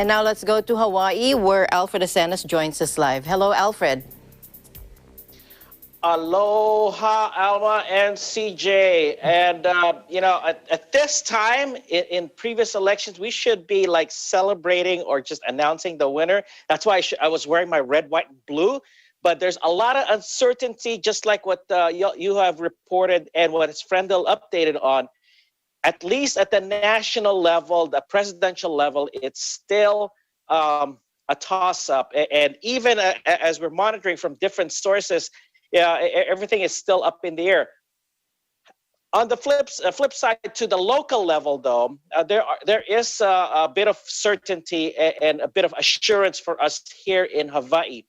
And now let's go to Hawaii, where Alfred Acenas joins us live. Hello, Alfred. Aloha, Alma and CJ. And, at this time in previous elections, we should be like celebrating or just announcing the winner. That's why I was wearing my red, white, and blue. But there's a lot of uncertainty, just like what you have reported and what his Frendel updated on. At least at the national level, the presidential level, it's still a toss-up. And even as we're monitoring from different sources, everything is still up in the air. On the flip side, to the local level, though, there is a bit of certainty and a bit of assurance for us here in Hawaii.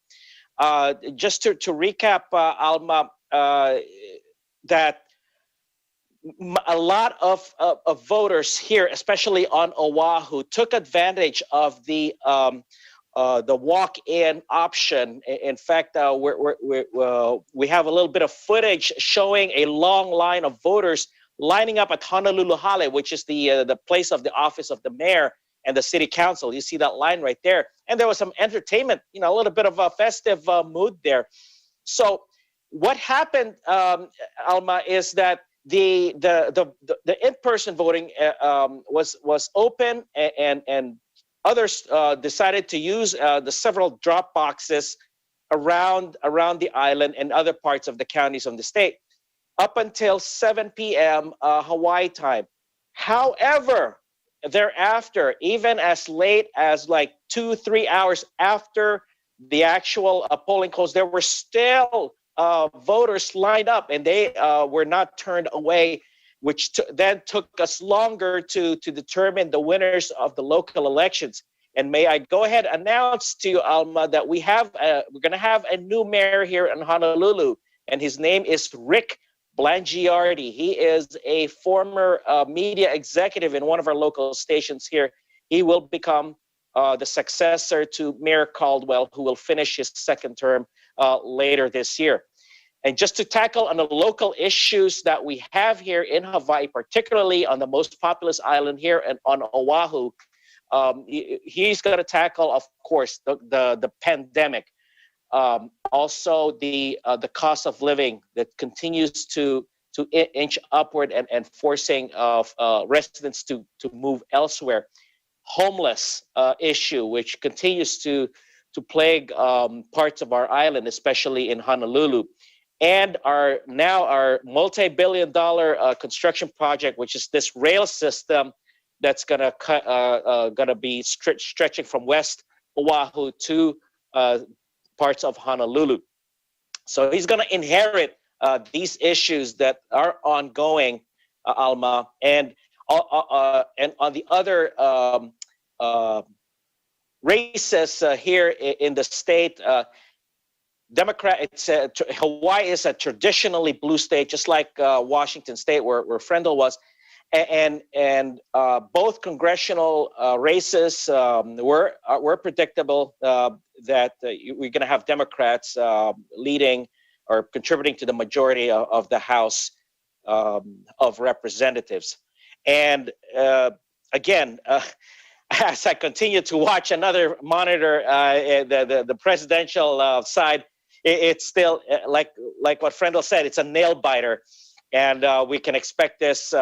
Just to recap, Alma, that a lot of voters here, especially on Oahu, took advantage of the walk-in option. In fact, we have a little bit of footage showing a long line of voters lining up at Honolulu Hale, which is the place of the office of the mayor and the city council. You see that line right there. And there was some entertainment, a little bit of a festive mood there. So what happened, Alma, is that the in-person voting was open, and others decided to use the several drop boxes around the island and other parts of the counties of the state up until 7 p.m. Hawaii time. However, thereafter, even as late as like 2-3 hours after the actual polling closed, there were still voters lined up, and they were not turned away, which then took us longer to determine the winners of the local elections. And may I go ahead and announce to you, Alma, that we're going to have a new mayor here in Honolulu, and his name is Rick Blangiardi. He is a former media executive in one of our local stations here. He will become the successor to Mayor Caldwell, who will finish his second term later this year. And just to tackle on the local issues that we have here in Hawaii, particularly on the most populous island here and on Oahu, he's going to tackle, of course, the pandemic. Also, the cost of living that continues to inch upward and forcing residents to move elsewhere. Homeless issue, which continues to plague parts of our island, especially in Honolulu. And our multi-billion-dollar construction project, which is this rail system that's gonna be stretching from West Oahu to parts of Honolulu. So he's gonna inherit these issues that are ongoing, Alma, and on the other races here in the state. Hawaii is a traditionally blue state, just like Washington State, where Frendel was, and both congressional races were predictable that we're going to have Democrats leading or contributing to the majority of the House of Representatives. And again, as I continue to watch another monitor, the presidential side, it's still like what Frendel said. It's a nail biter, and we can expect this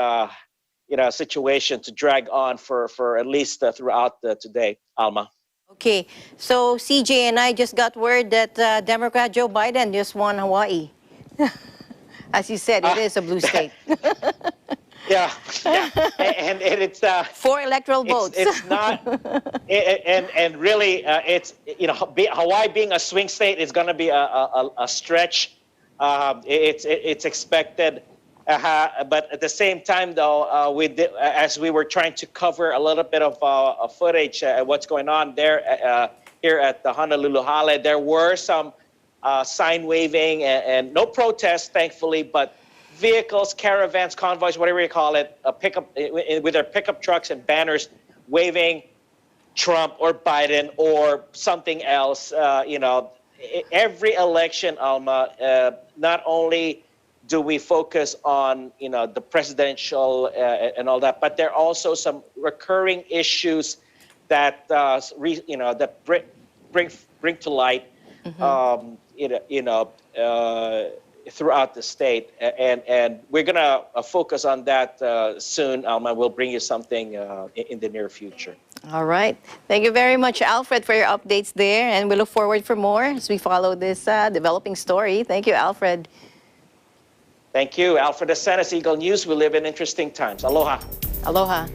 situation to drag on for at least throughout today. Alma. Okay, so CJ and I just got word that Democrat Joe Biden just won Hawaii. As you said, it is a blue state. Yeah, and it's 4 electoral votes. It's not, and really, it's Hawaii being a swing state is going to be a stretch. It's expected, but at the same time, though, as we were trying to cover a little bit of footage, what's going on there here at the Honolulu Hale, there were some sign waving and no protests, thankfully, but vehicles, caravans, convoys, whatever you call it, with their pickup trucks and banners waving Trump or Biden or something else. Every election, Alma, not only do we focus on the presidential and all that, but there are also some recurring issues that that bring to light throughout the state, and we're gonna focus on that soon. Alma, we'll bring you something in the near future. All right. Thank you very much, Alfred, for your updates there, and we look forward for more as we follow this developing story. Thank you, Alfred. Thank you, Alfred Acenas, Eagle News. We live in interesting times. Aloha. Aloha.